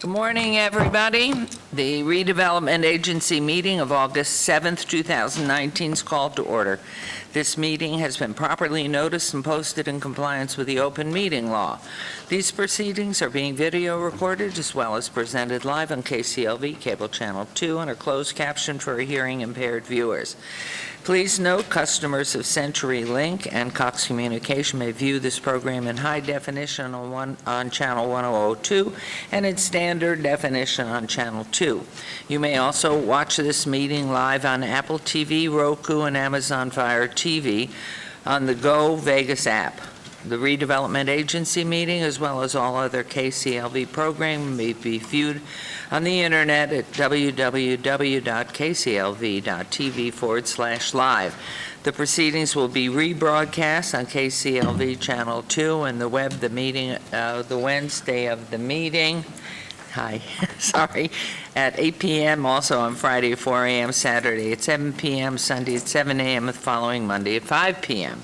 Good morning, everybody. The Redevelopment Agency meeting of August 7th, 2019 is called to order. This meeting has been properly noticed and posted in compliance with the open meeting law. These proceedings are being video recorded as well as presented live on KCLV Cable Channel 2 and are closed captioned for hearing impaired viewers. Please note, customers of CenturyLink and Cox Communication may view this program in high definition on Channel 1002 and in standard definition on Channel 2. You may also watch this meeting live on Apple TV, Roku, and Amazon Fire TV on the Go Vegas app. The Redevelopment Agency meeting, as well as all other KCLV programming, may be viewed on the internet at www.kclv.tv/live. The proceedings will be rebroadcast on KCLV Channel 2 and the web, the Wednesday of the meeting. At 8 p.m., also on Friday at 4 a.m., Saturday at 7 p.m., Sunday at 7 a.m., and the following Monday at 5 p.m.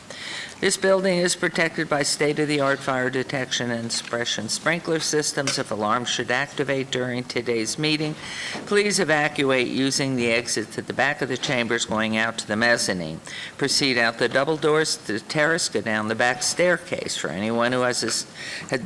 This building is protected by state-of-the-art fire detection and suppression sprinkler systems. If alarms should activate during today's meeting, please evacuate using the exits at the back of the chambers going out to the mezzanine. Proceed out the double doors to the terrace, go down the back staircase. For anyone who has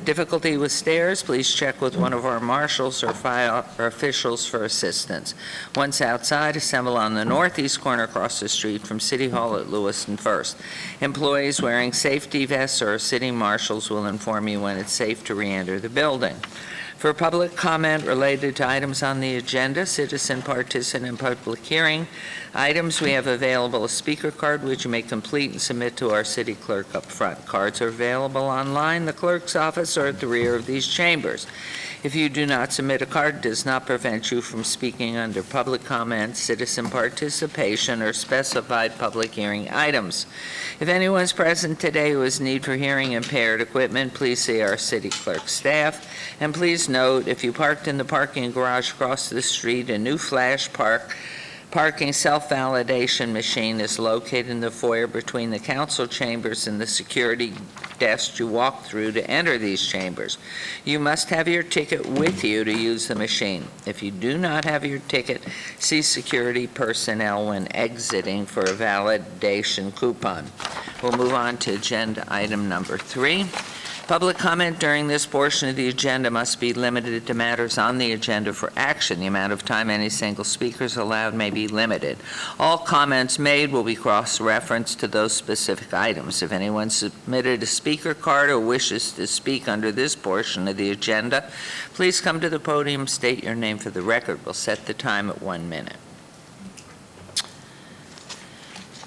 difficulty with stairs, please check with one of our marshals or fire officials for assistance. Once outside, assemble on the northeast corner across the street from City Hall at Lewis and First. Employees wearing safety vests or city marshals will inform you when it's safe to re-enter the building. For public comment related to items on the agenda, citizen participant and public hearing items, we have available a speaker card which you may complete and submit to our city clerk up front. Cards are available online, the clerk's office, or at the rear of these chambers. If you do not submit a card, it does not prevent you from speaking under public comment, citizen participation, or specified public hearing items. If anyone's present today who has need for hearing impaired equipment, please see our city clerk staff. And please note, if you parked in the parking garage across the street, a new flash parking self-validation machine is located in the foyer between the council chambers and the security desk you walk through to enter these chambers. You must have your ticket with you to use the machine. If you do not have your ticket, see security personnel when exiting for a validation coupon. We'll move on to agenda item number 3. Public comment during this portion of the agenda must be limited to matters on the agenda for action. The amount of time any single speaker is allowed may be limited. All comments made will be cross-referenced to those specific items. If anyone submitted a speaker card or wishes to speak under this portion of the agenda, please come to the podium, state your name for the record. We'll set the time at 1 minute.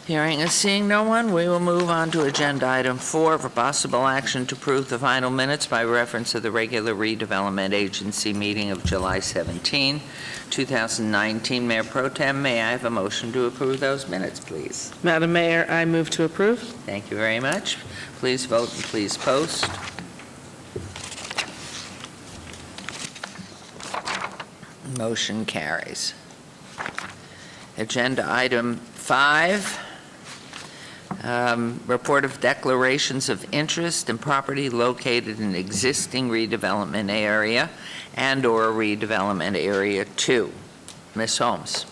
Hearing and seeing no one, we will move on to agenda item 4 for possible action to approve the final minutes by reference to the regular Redevelopment Agency meeting of July 17, 2019. Mayor Pro Tem, may I have a motion to approve those minutes, please? Madam Mayor, I move to approve. Thank you very much. Please vote and please post. Motion carries. Agenda item 5. Report of declarations of interest in property located in existing redevelopment area and or redevelopment area 2. Ms. Holmes.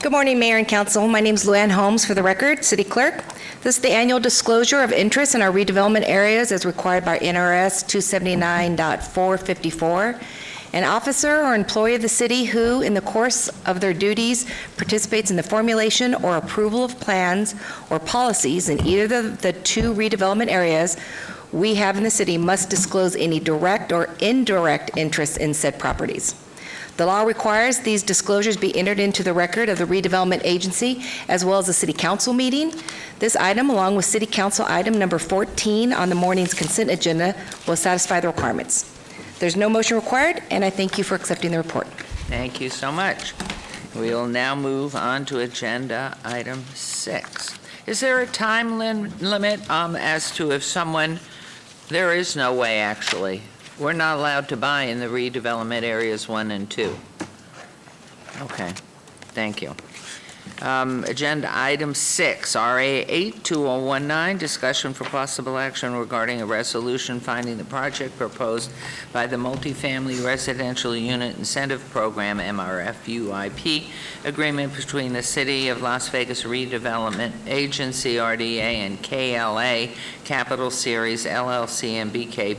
Good morning, Mayor and Council. My name is Luann Holmes, for the record, City Clerk. This is the annual disclosure of interest in our redevelopment areas as required by NRS 279.454. An officer or employee of the city who, in the course of their duties, participates in the formulation or approval of plans or policies in either of the 2 redevelopment areas we have in the city must disclose any direct or indirect interest in said properties. The law requires these disclosures be entered into the record of the Redevelopment Agency as well as the City Council meeting. This item, along with City Council item number 14 on the morning's consent agenda, will satisfy the requirements. There's no motion required, and I thank you for accepting the report. Thank you so much. We will now move on to agenda item 6. Is there a time limit as to if someone, there is no way actually. We're not allowed to buy in the redevelopment areas 1 and 2. Okay, thank you. Agenda item 6, RA 82019, discussion for possible action regarding a resolution finding the project proposed by the Multifamily Residential Unit Incentive Program, MRF UIP, agreement between the City of Las Vegas Redevelopment Agency, RDA, and KLA Capital Series LLC and BK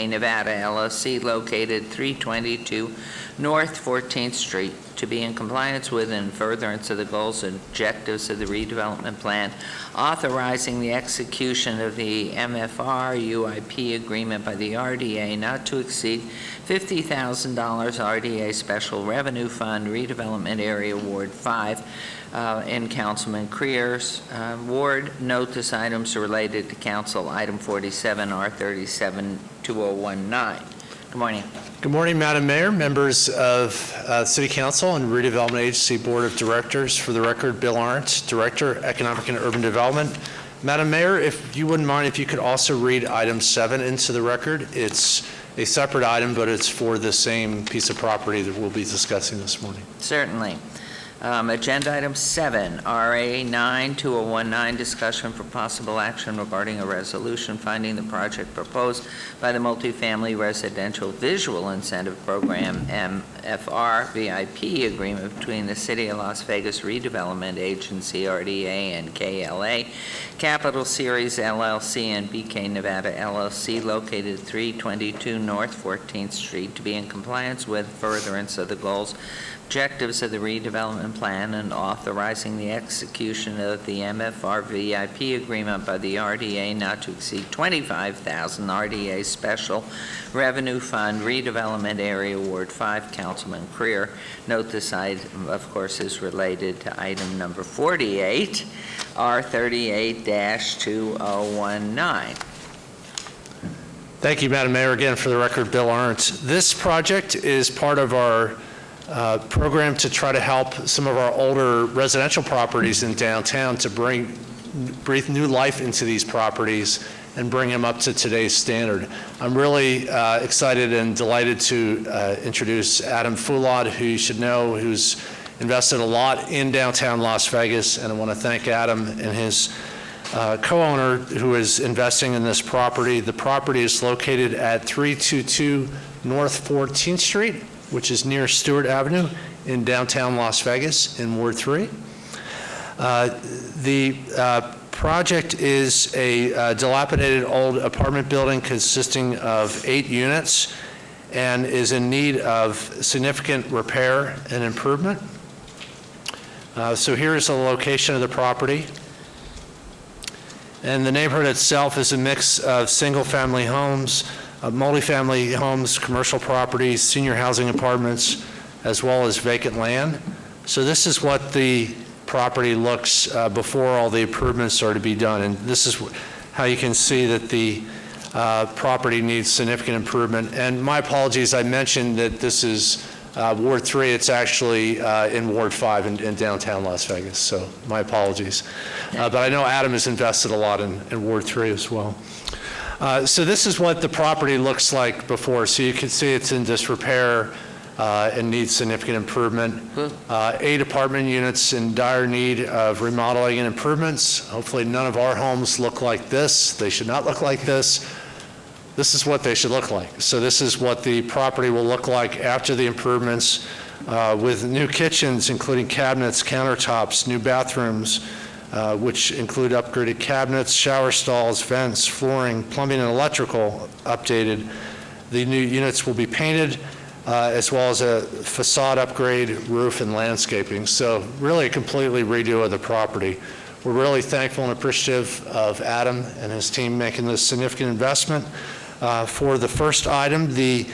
Nevada LLC, located 322 North 14th Street, to be in compliance with and furtherance of the goals and objectives of the redevelopment plan, authorizing the execution of the MFR UIP agreement by the RDA not to exceed $50,000 RDA Special Revenue Fund Redevelopment Area Ward 5 in Councilman Creer's ward. Note this items are related to Council Item 47, R37-2019. Good morning. Good morning, Madam Mayor, members of City Council and Redevelopment Agency Board of Directors. For the record, Bill Arndt, Director, Economic and Urban Development. Madam Mayor, if you wouldn't mind, if you could also read item 7 into the record. It's a separate item, but it's for the same piece of property that we'll be discussing this morning. Certainly. Agenda item 7, RA 92019, discussion for possible action regarding a resolution finding the project proposed by the Multifamily Residential Visual Incentive Program, MFR VIP agreement between the City of Las Vegas Redevelopment Agency, RDA, and KLA Capital Series LLC and BK Nevada LLC, located 322 North 14th Street, to be in compliance with furtherance of the goals, objectives of the redevelopment plan, and authorizing the execution of the MFR VIP agreement by the RDA not to exceed $25,000 RDA Special Revenue Fund Redevelopment Area Ward 5, Councilman Creer. Note this item, of course, is related to item number 48, R38-2019. Thank you, Madam Mayor. Again, for the record, Bill Arndt. This project is part of our program to try to help some of our older residential properties in downtown to breathe new life into these properties and bring them up to today's standard. I'm really excited and delighted to introduce Adam Fulad, who you should know, who's invested a lot in downtown Las Vegas, and I want to thank Adam and his co-owner who is investing in this property. The property is located at 322 North 14th Street, which is near Stewart Avenue in downtown Las Vegas in Ward 3. The project is a dilapidated old apartment building consisting of 8 units and is in need of significant repair and improvement. So here is the location of the property. And the neighborhood itself is a mix of single-family homes, multifamily homes, commercial properties, senior housing apartments, as well as vacant land. So this is what the property looks before all the improvements are to be done. And this is how you can see that the property needs significant improvement. And my apologies, I mentioned that this is Ward 3. It's actually in Ward 5 in downtown Las Vegas. So my apologies. But I know Adam has invested a lot in Ward 3 as well. So this is what the property looks like before. So you can see it's in disrepair and needs significant improvement. 8 apartment units in dire need of remodeling and improvements. Hopefully none of our homes look like this. They should not look like this. This is what they should look like. So this is what the property will look like after the improvements, with new kitchens, including cabinets, countertops, new bathrooms, which include upgraded cabinets, shower stalls, vents, flooring, plumbing, and electrical updated. The new units will be painted, as well as a facade upgrade, roof, and landscaping. So really a completely redo of the property. We're really thankful and appreciative of Adam and his team making this significant investment. For the first item, the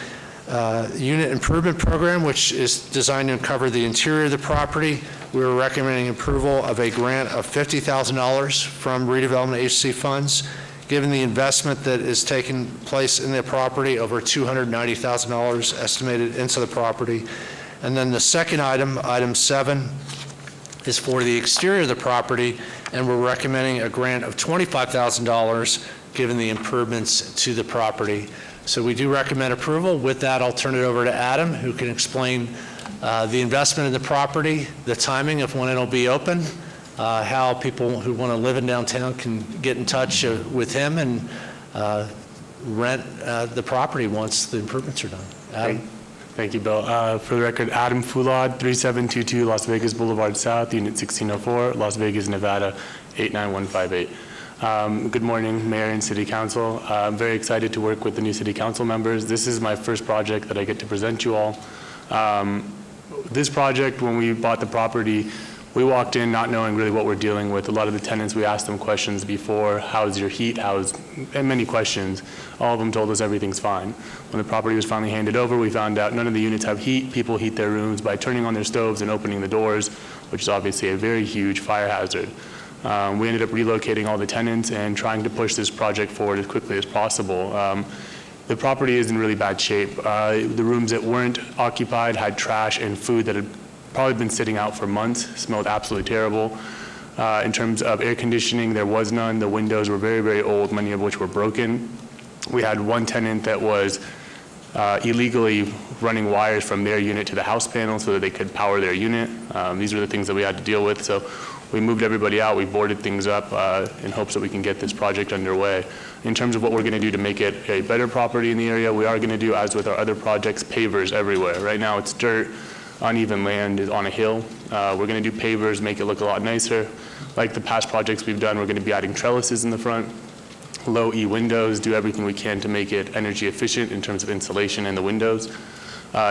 unit improvement program, which is designed to cover the interior of the property, we are recommending approval of a grant of $50,000 from redevelopment agency funds. Given the investment that is taking place in the property, over $290,000 estimated into the property. And then the second item, item 7, is for the exterior of the property, and we're recommending a grant of $25,000 given the improvements to the property. So we do recommend approval. With that, I'll turn it over to Adam, who can explain the investment in the property, the timing of when it'll be open, how people who want to live in downtown can get in touch with him and rent the property once the improvements are done. Adam? Thank you, Bill. For the record, Adam Fulad, 3722 Las Vegas Boulevard South, Unit 1604, Las Vegas, Nevada, 89158. Good morning, Mayor and City Council. I'm very excited to work with the new City Council members. This is my first project that I get to present you all. This project, when we bought the property, we walked in not knowing really what we're dealing with. A lot of the tenants, we asked them questions before, how's your heat, and many questions. All of them told us everything's fine. When the property was finally handed over, we found out none of the units have heat. People heat their rooms by turning on their stoves and opening the doors, which is obviously a very huge fire hazard. We ended up relocating all the tenants and trying to push this project forward as quickly as possible. The property is in really bad shape. The rooms that weren't occupied had trash and food that had probably been sitting out for months, smelled absolutely terrible. In terms of air conditioning, there was none. The windows were very, very old, many of which were broken. We had one tenant that was illegally running wires from their unit to the house panel so that they could power their unit. These were the things that we had to deal with. So we moved everybody out. We boarded things up in hopes that we can get this project underway. In terms of what we're going to do to make it a better property in the area, we are going to do, as with our other projects, pavers everywhere. Right now it's dirt, uneven land is on a hill. We're going to do pavers, make it look a lot nicer. Like the past projects we've done, we're going to be adding trellises in the front, low E windows, do everything we can to make it energy efficient in terms of insulation in the windows.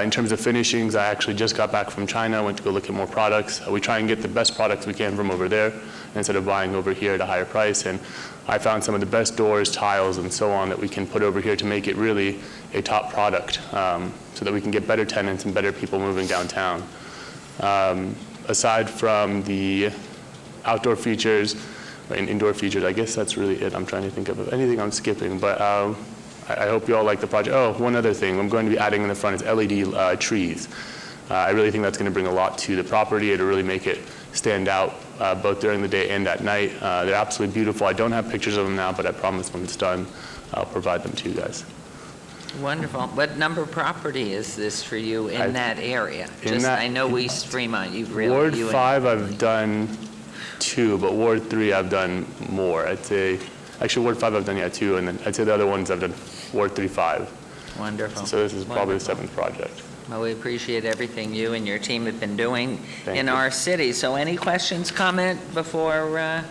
In terms of finishings, I actually just got back from China, went to go look at more products. We try and get the best products we can from over there instead of buying over here at a higher price. And I found some of the best doors, tiles, and so on that we can put over here to make it really a top product so that we can get better tenants and better people moving downtown. Aside from the outdoor features and indoor features, I guess that's really it. I'm trying to think of anything I'm skipping, but I hope you all like the project. Oh, one other thing I'm going to be adding in the front is LED trees. I really think that's going to bring a lot to the property. It'll really make it stand out both during the day and at night. They're absolutely beautiful. I don't have pictures of them now, but I promise when it's done, I'll provide them to you guys. Wonderful. What number property is this for you in that area? I know East Fremont, you've really... Ward 5 I've done 2, but Ward 3 I've done more. I'd say, actually Ward 5 I've done 2, and then I'd say the other ones I've done Ward 3, 5. Wonderful. So this is probably the 7th project. Well, we appreciate everything you and your team have been doing in our city. So any questions, comment before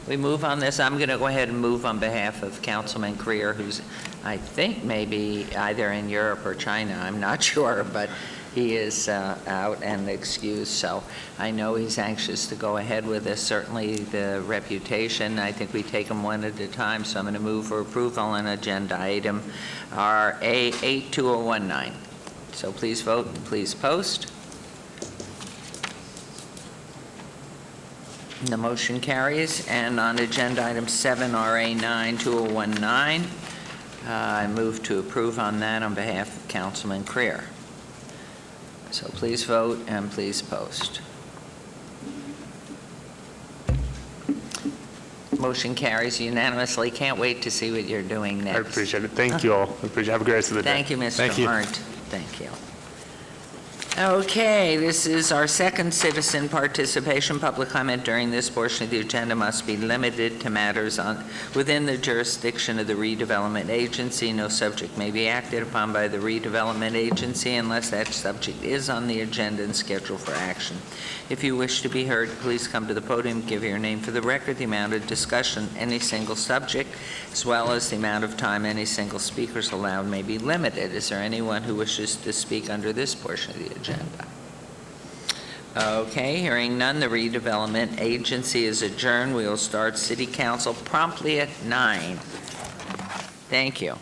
we move on this? I'm going to go ahead and move on behalf of Councilman Creer, who's, I think, maybe either in Europe or China. I'm not sure, but he is out and excused. So I know he's anxious to go ahead with this. Certainly the reputation, I think we take them one at a time. So I'm going to move for approval on agenda item RA82019. So please vote and please post. The motion carries. And on agenda item 7, RA92019, I move to approve on that on behalf of Councilman Creer. So please vote and please post. Motion carries unanimously. Can't wait to see what you're doing next. I appreciate it. Thank you all. I appreciate it. Have a great rest of the day. Thank you, Mr. Thank you. Hart. Thank you. Okay, this is our second citizen participation. Public comment during this portion of the agenda must be limited to matters within the jurisdiction of the redevelopment agency. No subject may be acted upon by the redevelopment agency unless that subject is on the agenda and scheduled for action. If you wish to be heard, please come to the podium, give your name for the record, the amount of discussion, any single subject, as well as the amount of time any single speaker is allowed may be limited. Is there anyone who wishes to speak under this portion of the agenda? Okay, hearing none, the redevelopment agency is adjourned. We will start City Council promptly at 9. Thank you.